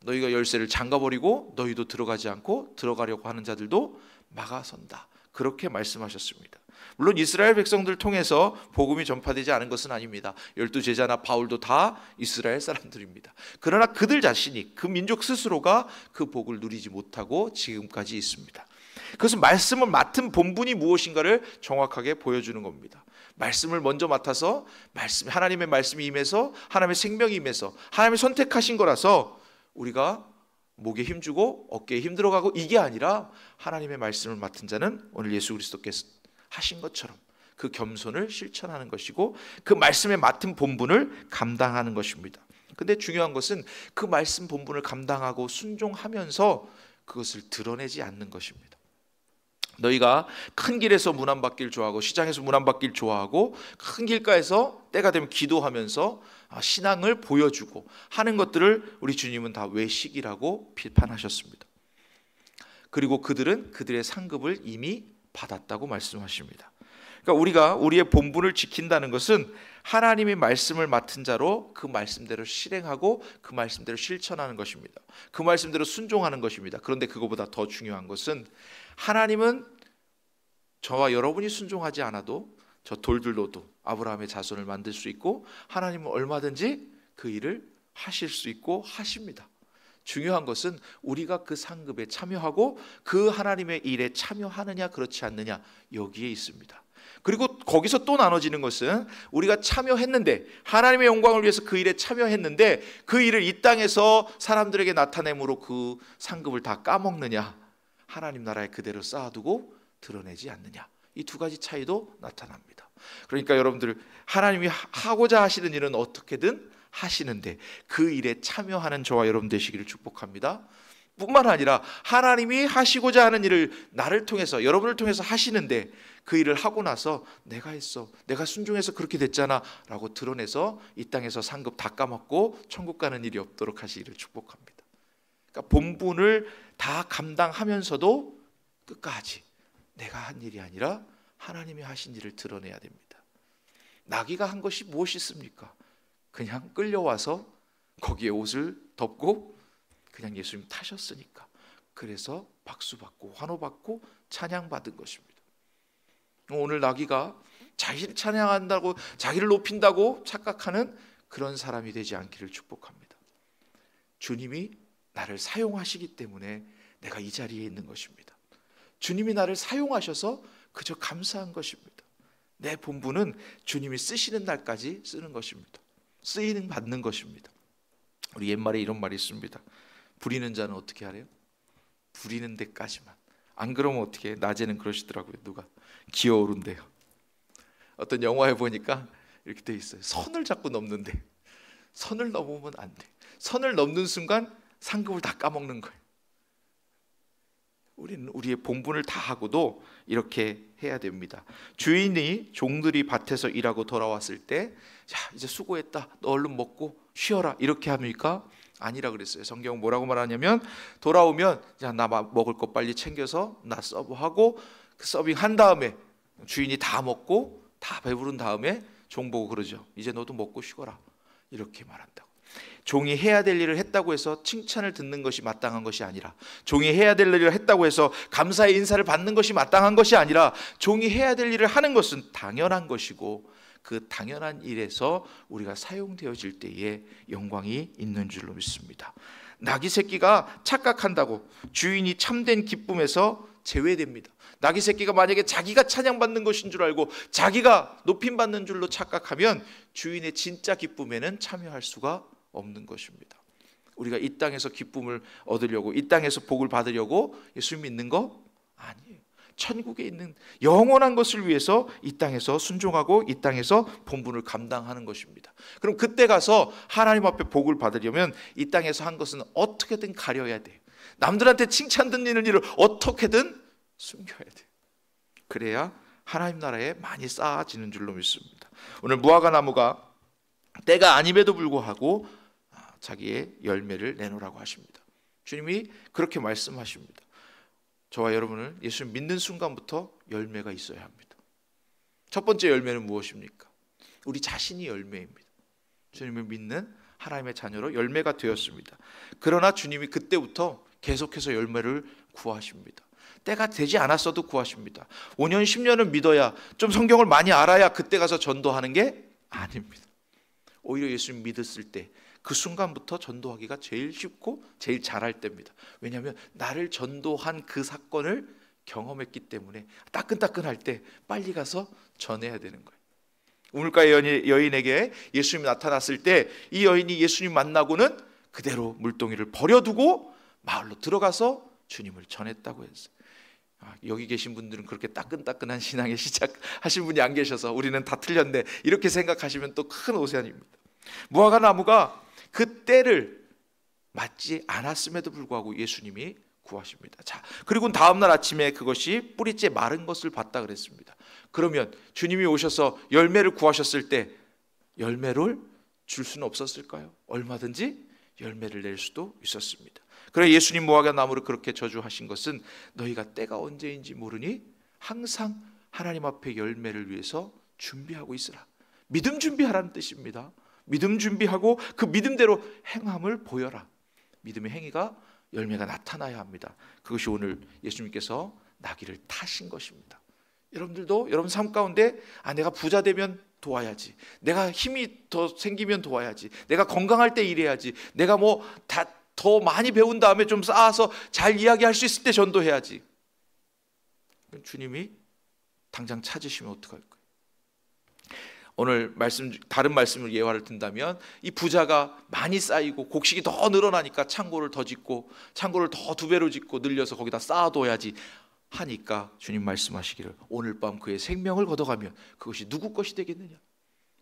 너희가 열쇠를 잠가버리고 너희도 들어가지 않고 들어가려고 하는 자들도 막아선다. 그렇게 말씀하셨습니다. 물론 이스라엘 백성들을 통해서 복음이 전파되지 않은 것은 아닙니다. 12제자나 바울도 다 이스라엘 사람들입니다. 그러나 그들 자신이 그 민족 스스로가 그 복을 누리지 못하고 지금까지 있습니다. 그것은 말씀을 맡은 본분이 무엇인가를 정확하게 보여주는 겁니다. 말씀을 먼저 맡아서 하나님의 말씀이 임해서 하나님의 생명이 임해서 하나님이 선택하신 거라서 우리가 목에 힘주고 어깨에 힘들어가고 이게 아니라 하나님의 말씀을 맡은 자는 오늘 예수 그리스도께서 하신 것처럼 그 겸손을 실천하는 것이고 그 말씀에 맡은 본분을 감당하는 것입니다. 근데 중요한 것은 그 말씀 본분을 감당하고 순종하면서 그것을 드러내지 않는 것입니다. 너희가 큰 길에서 문 안 받길 좋아하고 시장에서 문 안 받길 좋아하고 큰 길가에서 때가 되면 기도하면서 신앙을 보여주고 하는 것들을 우리 주님은 다 외식이라고 비판하셨습니다. 그리고 그들은 그들의 상급을 이미 받았다고 말씀하십니다. 그러니까 우리가 우리의 본분을 지킨다는 것은 하나님의 말씀을 맡은 자로 그 말씀대로 실행하고 그 말씀대로 실천하는 것입니다. 그 말씀대로 순종하는 것입니다. 그런데 그거보다 더 중요한 것은 하나님은 저와 여러분이 순종하지 않아도 저 돌들로도 아브라함의 자손을 만들 수 있고 하나님은 얼마든지 그 일을 하실 수 있고 하십니다. 중요한 것은 우리가 그 상급에 참여하고 그 하나님의 일에 참여하느냐 그렇지 않느냐 여기에 있습니다. 그리고 거기서 또 나눠지는 것은 우리가 참여했는데 하나님의 영광을 위해서 그 일에 참여했는데 그 일을 이 땅에서 사람들에게 나타내므로 그 상급을 다 까먹느냐 하나님 나라에 그대로 쌓아두고 드러내지 않느냐 이 두 가지 차이도 나타납니다. 그러니까 여러분들 하나님이 하고자 하시는 일은 어떻게든 하시는데 그 일에 참여하는 저와 여러분 되시기를 축복합니다. 뿐만 아니라 하나님이 하시고자 하는 일을 나를 통해서 여러분을 통해서 하시는데 그 일을 하고 나서 내가 했어 내가 순종해서 그렇게 됐잖아 라고 드러내서 이 땅에서 상급 다 까먹고 천국 가는 일이 없도록 하시기를 축복합니다. 그러니까 본분을 다 감당하면서도 끝까지 내가 한 일이 아니라 하나님이 하신 일을 드러내야 됩니다. 나귀가 한 것이 무엇이 있습니까? 그냥 끌려와서 거기에 옷을 덮고 그냥 예수님 타셨으니까 그래서 박수받고 환호받고 찬양받은 것입니다. 오늘 나귀가 자기를 찬양한다고 자기를 높인다고 착각하는 그런 사람이 되지 않기를 축복합니다. 주님이 나를 사용하시기 때문에 내가 이 자리에 있는 것입니다. 주님이 나를 사용하셔서 그저 감사한 것입니다. 내 본분은 주님이 쓰시는 날까지 쓰는 것입니다. 쓰이는 받는 것입니다. 우리 옛말에 이런 말이 있습니다. 부리는 자는 어떻게 하래요? 부리는 데까지만. 안 그러면 어떻게 해? 낮에는 그러시더라고요. 누가 기어오른대요. 어떤 영화에 보니까 이렇게 돼 있어요. 선을 자꾸 넘는데 선을 넘으면 안 돼. 선을 넘는 순간 상급을 다 까먹는 거예요. 우리는 우리의 본분을 다 하고도 이렇게 해야 됩니다. 주인이 종들이 밭에서 일하고 돌아왔을 때 자, 이제 수고했다. 너 얼른 먹고 쉬어라. 이렇게 합니까? 아니라 그랬어요. 성경은 뭐라고 말하냐면 돌아오면 자, 나 먹을 거 빨리 챙겨서 나 서브하고 그 서빙한 다음에 주인이 다 먹고 다 배부른 다음에 종 보고 그러죠. 이제 너도 먹고 쉬거라. 이렇게 말한다고. 종이 해야 될 일을 했다고 해서 칭찬을 듣는 것이 마땅한 것이 아니라 종이 해야 될 일을 했다고 해서 감사의 인사를 받는 것이 마땅한 것이 아니라 종이 해야 될 일을 하는 것은 당연한 것이고 그 당연한 일에서 우리가 사용되어질 때에 영광이 있는 줄로 믿습니다. 나귀 새끼가 착각한다고 주인이 참된 기쁨에서 제외됩니다. 나귀 새끼가 만약에 자기가 찬양받는 것인 줄 알고 자기가 높임받는 줄로 착각하면 주인의 진짜 기쁨에는 참여할 수가 없는 것입니다. 우리가 이 땅에서 기쁨을 얻으려고 이 땅에서 복을 받으려고 예수 믿는 거 아니에요. 천국에 있는 영원한 것을 위해서 이 땅에서 순종하고 이 땅에서 본분을 감당하는 것입니다. 그럼 그때 가서 하나님 앞에 복을 받으려면 이 땅에서 한 것은 어떻게든 가려야 돼요. 남들한테 칭찬 듣는 일을 어떻게든 숨겨야 돼요. 그래야 하나님 나라에 많이 쌓아지는 줄로 믿습니다. 오늘 무화과 나무가 때가 아님에도 불구하고 자기의 열매를 내놓으라고 하십니다. 주님이 그렇게 말씀하십니다. 저와 여러분을 예수 믿는 순간부터 열매가 있어야 합니다. 첫 번째 열매는 무엇입니까? 우리 자신이 열매입니다. 주님을 믿는 하나님의 자녀로 열매가 되었습니다. 그러나 주님이 그때부터 계속해서 열매를 구하십니다. 때가 되지 않았어도 구하십니다. 5년 10년은 믿어야 좀 성경을 많이 알아야 그때 가서 전도하는 게 아닙니다. 오히려 예수님 믿었을 때 그 순간부터 전도하기가 제일 쉽고 제일 잘할 때입니다. 왜냐하면 나를 전도한 그 사건을 경험했기 때문에 따끈따끈할 때 빨리 가서 전해야 되는 거예요. 우물가의 여인에게 예수님이 나타났을 때 이 여인이 예수님 만나고는 그대로 물동이를 버려두고 마을로 들어가서 주님을 전했다고 했어요. 여기 계신 분들은 그렇게 따끈따끈한 신앙에 시작하신 분이 안 계셔서 우리는 다 틀렸네 이렇게 생각하시면 또 큰 오산입니다. 무화과 나무가 그 때를 맞지 않았음에도 불구하고 예수님이 구하십니다. 자, 그리고 다음날 아침에 그것이 뿌리째 마른 것을 봤다 그랬습니다. 그러면 주님이 오셔서 열매를 구하셨을 때 열매를 줄 수는 없었을까요? 얼마든지 열매를 낼 수도 있었습니다. 그래 예수님 무화과 나무를 그렇게 저주하신 것은 너희가 때가 언제인지 모르니 항상 하나님 앞에 열매를 위해서 준비하고 있으라. 믿음 준비하라는 뜻입니다. 믿음 준비하고 그 믿음대로 행함을 보여라. 믿음의 행위가 열매가 나타나야 합니다. 그것이 오늘 예수님께서 나귀를 타신 것입니다. 여러분들도 여러분 삶 가운데 내가 부자 되면 도와야지, 내가 힘이 더 생기면 도와야지, 내가 건강할 때 일해야지, 내가 뭐 더 많이 배운 다음에 좀 쌓아서 잘 이야기할 수 있을 때 전도해야지. 주님이 당장 찾으시면 어떡할 거예요? 오늘 다른 말씀을 예화를 든다면 이 부자가 많이 쌓이고 곡식이 더 늘어나니까 창고를 더 짓고 창고를 더 2배로 짓고 늘려서 거기다 쌓아둬야지 하니까 주님 말씀하시기를 오늘 밤 그의 생명을 걷어가면 그것이 누구 것이 되겠느냐.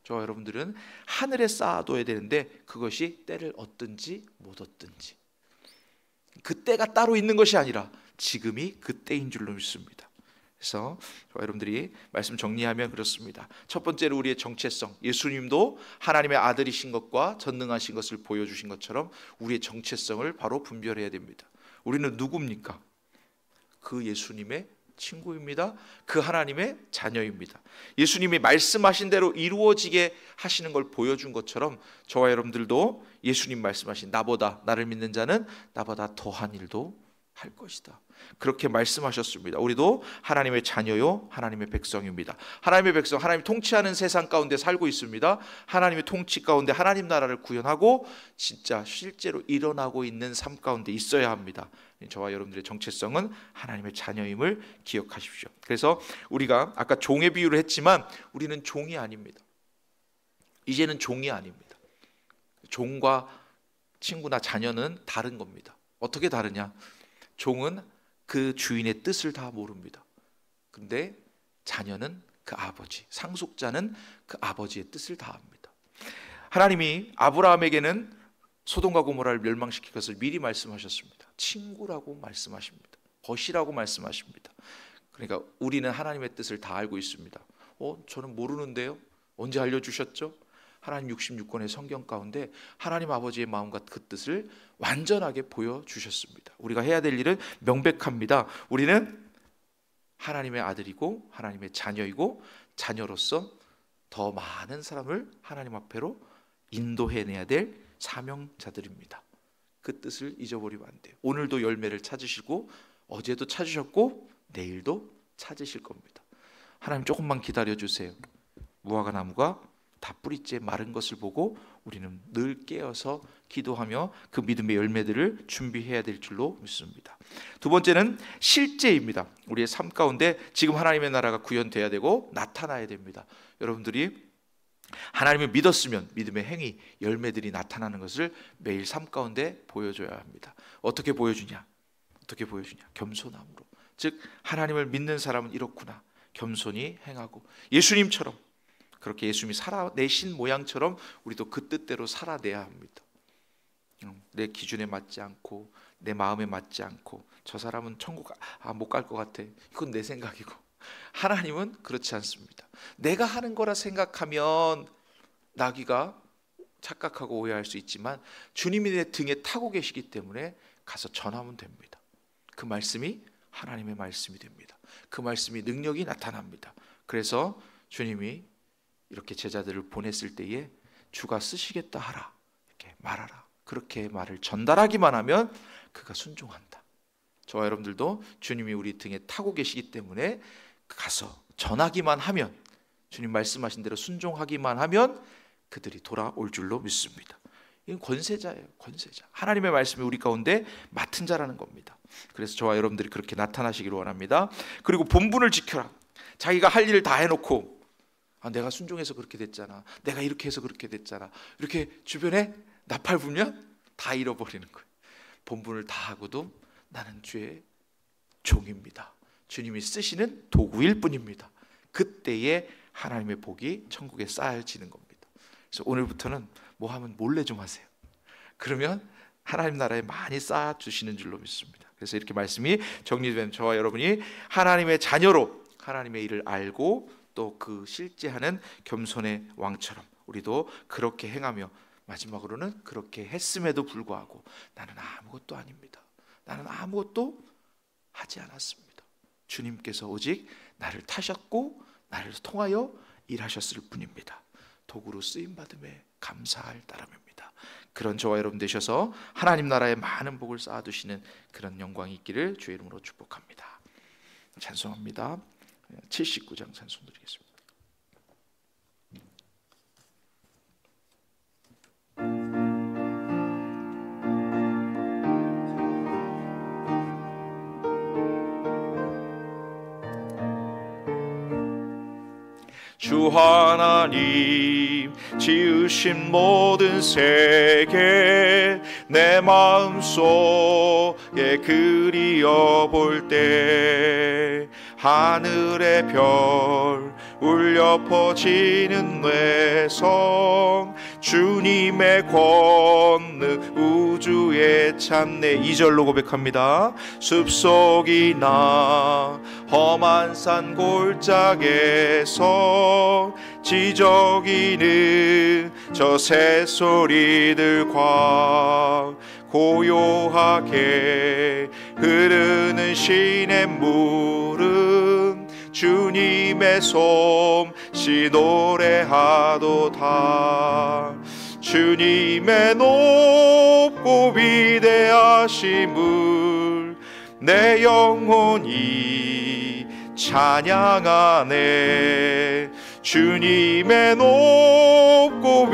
저와 여러분들은 하늘에 쌓아둬야 되는데 그것이 때를 얻든지 못 얻든지, 그때가 따로 있는 것이 아니라 지금이 그때인 줄로 믿습니다. 그래서 저와 여러분들이 말씀 정리하면 그렇습니다. 첫 번째로 우리의 정체성, 예수님도 하나님의 아들이신 것과 전능하신 것을 보여주신 것처럼 우리의 정체성을 바로 분별해야 됩니다. 우리는 누굽니까? 그 예수님의 친구입니다. 그 하나님의 자녀입니다. 예수님이 말씀하신 대로 이루어지게 하시는 걸 보여준 것처럼 저와 여러분들도 예수님 말씀하신 나를 믿는 자는 나보다 더한 일도 할 것이다, 그렇게 말씀하셨습니다. 우리도 하나님의 자녀요 하나님의 백성입니다. 하나님의 백성, 하나님 통치하는 세상 가운데 살고 있습니다. 하나님의 통치 가운데 하나님 나라를 구현하고 진짜 실제로 일어나고 있는 삶 가운데 있어야 합니다. 저와 여러분들의 정체성은 하나님의 자녀임을 기억하십시오. 그래서 우리가 아까 종의 비유를 했지만 우리는 종이 아닙니다. 이제는 종이 아닙니다. 종과 친구나 자녀는 다른 겁니다. 어떻게 다르냐? 종은 그 주인의 뜻을 다 모릅니다. 근데 자녀는 그 아버지, 상속자는 그 아버지의 뜻을 다 압니다. 하나님이 아브라함에게는 소돔과 고모라를 멸망시킬 것을 미리 말씀하셨습니다. 친구라고 말씀하십니다. 벗이라고 말씀하십니다. 그러니까 우리는 하나님의 뜻을 다 알고 있습니다. 저는 모르는데요? 언제 알려주셨죠? 하나님 66권의 성경 가운데 하나님 아버지의 마음과 그 뜻을 완전하게 보여주셨습니다. 우리가 해야 될 일은 명백합니다. 우리는 하나님의 아들이고 하나님의 자녀이고 자녀로서 더 많은 사람을 하나님 앞으로 인도해내야 될 사명자들입니다. 그 뜻을 잊어버리면 안 돼요. 오늘도 열매를 찾으시고 어제도 찾으셨고 내일도 찾으실 겁니다. 하나님 조금만 기다려주세요. 무화과 나무가 다 뿌리째 마른 것을 보고 우리는 늘 깨어서 기도하며 그 믿음의 열매들을 준비해야 될 줄로 믿습니다. 두 번째는 실제입니다. 우리의 삶 가운데 지금 하나님의 나라가 구현돼야 되고 나타나야 됩니다. 여러분들이 하나님을 믿었으면 믿음의 행위, 열매들이 나타나는 것을 매일 삶 가운데 보여줘야 합니다. 어떻게 보여주냐? 겸손함으로. 즉 하나님을 믿는 사람은 이렇구나, 겸손히 행하고 예수님처럼, 그렇게 예수님이 살아내신 모양처럼 우리도 그 뜻대로 살아내야 합니다. 내 기준에 맞지 않고 내 마음에 맞지 않고 저 사람은 천국 못 갈 것 같아, 이건 내 생각이고 하나님은 그렇지 않습니다. 내가 하는 거라 생각하면 나귀가 착각하고 오해할 수 있지만 주님이 내 등에 타고 계시기 때문에 가서 전하면 됩니다. 그 말씀이 하나님의 말씀이 됩니다. 그 말씀이 능력이 나타납니다. 그래서 주님이 이렇게 제자들을 보냈을 때에 주가 쓰시겠다 하라, 이렇게 말하라, 그렇게 말을 전달하기만 하면 그가 순종한다. 저와 여러분들도 주님이 우리 등에 타고 계시기 때문에 가서 전하기만 하면, 주님 말씀하신 대로 순종하기만 하면 그들이 돌아올 줄로 믿습니다. 이건 권세자예요. 권세자. 하나님의 말씀이 우리 가운데 맡은 자라는 겁니다. 그래서 저와 여러분들이 그렇게 나타나시기를 원합니다. 그리고 본분을 지켜라. 자기가 할 일을 다 해놓고 내가 순종해서 그렇게 됐잖아, 내가 이렇게 해서 그렇게 됐잖아, 이렇게 주변에 나팔 불면 다 잃어버리는 거예요. 본분을 다 하고도 나는 주의 종입니다, 주님이 쓰시는 도구일 뿐입니다. 그때에 하나님의 복이 천국에 쌓여지는 겁니다. 그래서 오늘부터는 뭐 하면 몰래 좀 하세요. 그러면 하나님 나라에 많이 쌓아주시는 줄로 믿습니다. 그래서 이렇게 말씀이 정리되면 저와 여러분이 하나님의 자녀로 하나님의 일을 알고 또 그 실제하는 겸손의 왕처럼 우리도 그렇게 행하며, 마지막으로는 그렇게 했음에도 불구하고 나는 아무것도 아닙니다, 나는 아무것도 하지 않았습니다, 주님께서 오직 나를 타셨고 나를 통하여 일하셨을 뿐입니다. 도구로 쓰임받음에 감사할 따름입니다. 그런 저와 여러분 되셔서 하나님 나라에 많은 복을 쌓아두시는 그런 영광이 있기를 주의 이름으로 축복합니다. 찬송합니다. 79장 찬송 드리겠습니다. 주 하나님 지으신 모든 세계 내 마음속에 그리어볼 때 하늘의 별 울려 퍼지는 뇌성 주님의 권능 우주에 참내 2절로 고백합니다. 숲속이나 험한 산 골짜기에서 지저귀는 저 새소리들과 고요하게 흐르는 시냇물은 주님의 솜씨 노래하도다. 주님의 높고 위대하심을 내 영혼이 찬양하네. 주님의 높고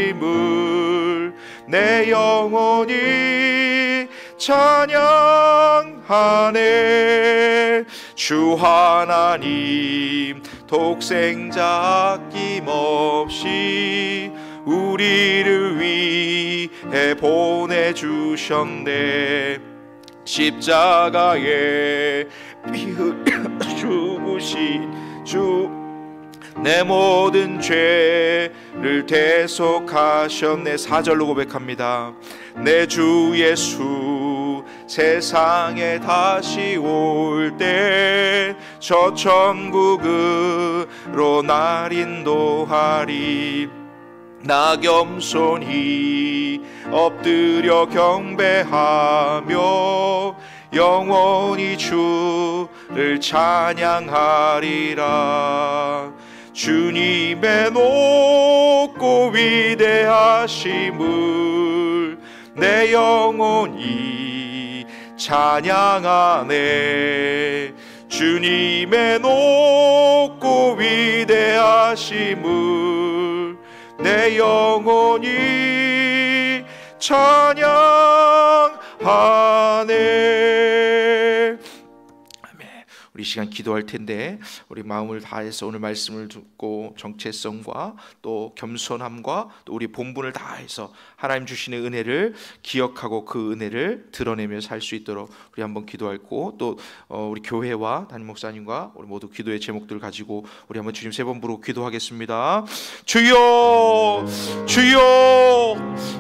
위대하심을 내 영혼이 찬양하네. 주 하나님 독생자 아낌없이 우리를 위해 보내주셨네. 십자가에 피 흘려 죽으신 주 내 모든 죄를 대속하셨네. 4절로 고백합니다. 내 주 예수 세상에 다시 올 때 저 천국으로 날 인도하리. 나 겸손히 엎드려 경배하며 영원히 주를 찬양하리라. 주님의 높고 위대하심을 내 영혼이 찬양하네. 주님의 높고 위대하심을 내 영혼이 찬양하네. 우리 시간 기도할 텐데 우리 마음을 다해서 오늘 말씀을 듣고 정체성과 또 겸손함과 또 우리 본분을 다해서 하나님 주시는 은혜를 기억하고 그 은혜를 드러내며 살 수 있도록 우리 한번 기도하고 또 우리 교회와 담임 목사님과 우리 모두 기도의 제목들을 가지고 우리 한번 주님 세 번 부르고 기도하겠습니다. 주여 주여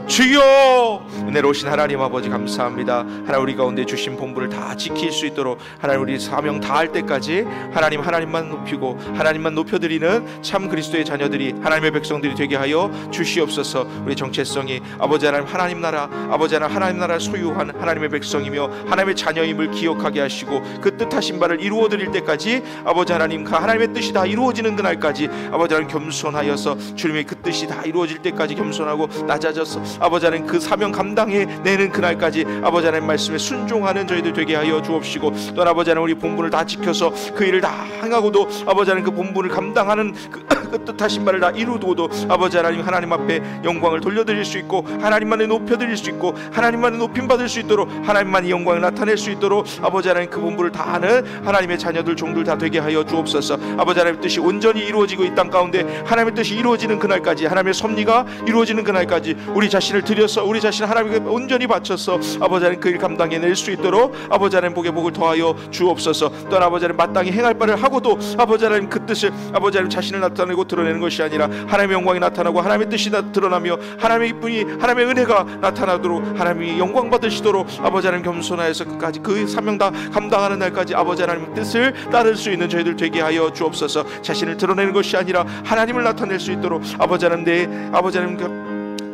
주여. 은혜로우신 하나님 아버지 감사합니다. 하나님 우리 가운데 주신 본분을 다 지킬 수 있도록 하나님 우리 사명 다 할 때까지 하나님만 높이고 하나님만 높여드리는 참 그리스도의 자녀들이 하나님의 백성들이 되게 하여 주시옵소서. 우리 정체성이 아버지 하나님 나라 아버지 하나님 나라를 소유한 하나님의 백성이며 하나님의 자녀임을 기억하게 하시고 그 뜻하신 바를 이루어드릴 때까지 아버지 하나님 하나님의 뜻이 다 이루어지는 그날까지 아버지 하나님 겸손하여서 주님의 그 뜻이 다 이루어질 때까지 겸손하고 낮아져서 아버지 하나님 그 사명 감당해 내는 그날까지 아버지 하나님 말씀에 순종하는 저희들 되게 하여 주옵시고 또 아버지 하나님 우리 본분을 다 지켜서 그 일을 다 행하고도 아버지 하나님 그 본분을 감당하는 그 뜻하신 바를 다 이루고도 아버지 하나님 앞에 영광을 돌려드릴 수 있고 하나님만을 높여드릴 수 있고 하나님만을 높임받을 수 있도록 하나님만이 영광을 나타낼 수 있도록 아버지 하나님 그 본분을 다 하는 하나님의 자녀들 종들 다 되게 하여 주옵소서. 아버지 하나님의 뜻이 온전히 이루어지고 이 땅 가운데 하나님의 뜻이 이루어지는 그날까지 하나님의 섭리가 이루어지는 그날까지 우리 자신을 들여서 우리 자신을 하나님께 온전히 바쳐서 아버지 하나님 그 일 감당해낼 수 있도록 아버지 하나님 복에 복을 더하여 주옵소서. 또한 아버지 하나님 마땅히 행할 바를 하고도 아버지 하나님 그 뜻을 아버지 하나님 자신을 나타내고 드러내는 것이 아니라 하나님의 영광이 나타나고 하나님의 뜻이 드러나며 하나님의 이쁨이 하나님의 은혜가 나타나도록 하나님이 영광 받으시도록 아버지 하나님 겸손하여서 끝까지 그 사명 다 감당하는 날까지 아버지 하나님의 뜻을 따를 수 있는 저희들 되게 하여 주옵소서. 자신을 드러내는 것이 아니라 하나님을 나타낼 수 있도록 아버지 하나님 내 아버지 하나님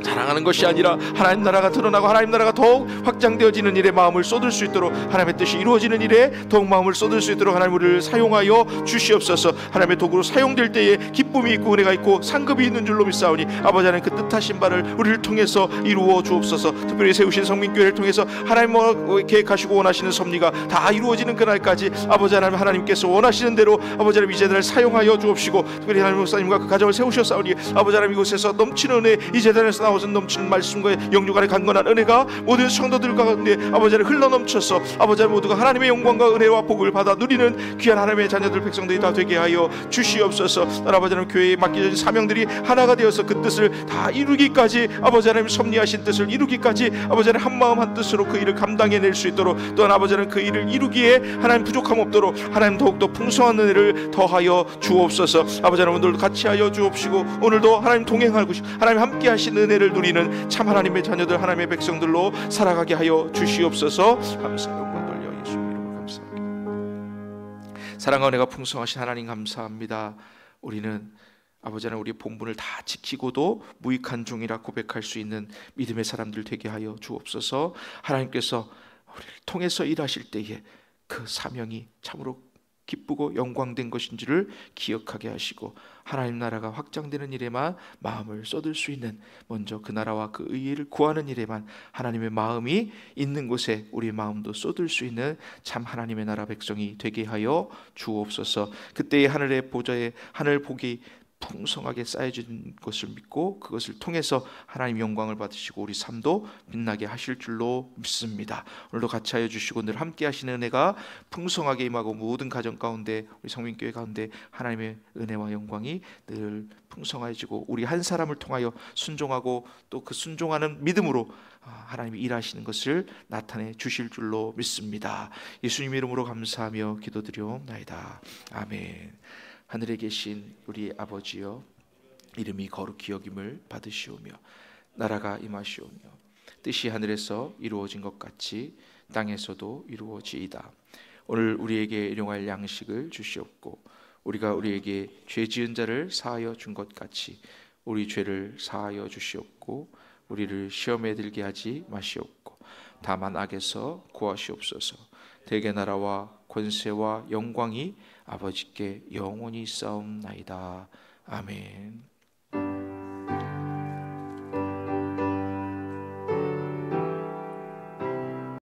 자랑하는 것이 아니라 하나님 나라가 드러나고 하나님 나라가 더욱 확장되어지는 일에 마음을 쏟을 수 있도록, 하나님의 뜻이 이루어지는 일에 더욱 마음을 쏟을 수 있도록 하나님 우리를 사용하여 주시옵소서. 하나님의 도구로 사용될 때에 기쁨이 있고 은혜가 있고 상급이 있는 줄로 믿사오니 아버지 하나님 그 뜻하신 바를 우리를 통해서 이루어 주옵소서. 특별히 세우신 성민교회를 통해서 하나님 계획하시고 원하시는 섭리가 다 이루어지는 그날까지 아버지 하나님, 하나님께서 원하시는 대로 아버지 하나님 이 재단을 사용하여 주옵시고, 특별히 하나님 목사님과 그 가정을 세우셨사오니 아버지 하나님 이곳에서 넘치는 은혜, 이 재단에서 나오는 넘치는 말씀과 영육간의 강건한 은혜가 모든 성도들 가운데 아버지 하나님 흘러넘쳐서 아버지 하나님 모두가 하나님의 영광과 은혜와 복을 받아 누리는 귀한 하나님의 자녀들 백성들이 다 되게 하여 주시옵소서. 아버지 하나님 교회에 맡겨진 사명들이 하나가 되어서 그 뜻을 다 이루기까지, 아버지 하나님 섭리하신 뜻을 이루기까지 아버지 하나님 한마음 한뜻으로 그 일을 감당해낼 수 있도록, 또한 아버지 하나님 그 일을 이루기에 하나님 부족함 없도록 하나님 더욱더 풍성한 은혜를 더하여 주옵소서. 아버지 하나님 오늘도 같이 하여 주옵시고, 오늘도 하나님 동행하고 하나님 함께 하신 은혜를 누리는 참 하나님의 자녀들, 하나님의 백성들로 살아가게 하여 주시옵소서. 감사 영광 돌려 예수 이름으로 감사합니다. 사랑과 은혜가 풍성하신 하나님 감사합니다. 우리는 아버지 하나님 우리의 본분을 다 지키고도 무익한 종이라 고백할 수 있는 믿음의 사람들 되게 하여 주옵소서. 하나님께서 우리를 통해서 일하실 때에 그 사명이 참으로 기쁘고 영광된 것인지를 기억하게 하시고, 하나님 나라가 확장되는 일에만 마음을 쏟을 수 있는, 먼저 그 나라와 그 의를 구하는 일에만 하나님의 마음이 있는 곳에 우리의 마음도 쏟을 수 있는 참 하나님의 나라 백성이 되게 하여 주옵소서. 그때의 하늘의 보좌에 하늘 복이 풍성하게 쌓여진 것을 믿고 그것을 통해서 하나님 영광을 받으시고 우리 삶도 빛나게 하실 줄로 믿습니다. 오늘도 같이 하여 주시고 늘 함께 하시는 은혜가 풍성하게 임하고 모든 가정 가운데, 우리 성민교회 가운데 하나님의 은혜와 영광이 늘 풍성해지고 우리 한 사람을 통하여 순종하고 또 그 순종하는 믿음으로 하나님이 일하시는 것을 나타내 주실 줄로 믿습니다. 예수님 이름으로 감사하며 기도드리옵나이다. 아멘. 하늘에 계신 우리 아버지여, 이름이 거룩히 여김을 받으시오며 나라가 임하시오며 뜻이 하늘에서 이루어진 것 같이 땅에서도 이루어지이다. 오늘 우리에게 일용할 양식을 주시옵고, 우리가 우리에게 죄 지은 자를 사하여 준 것 같이 우리 죄를 사하여 주시옵고, 우리를 시험에 들게 하지 마시옵고 다만 악에서 구하시옵소서. 대개 나라와 권세와 영광이 아버지께 영원히 있사옵나이다. 아멘.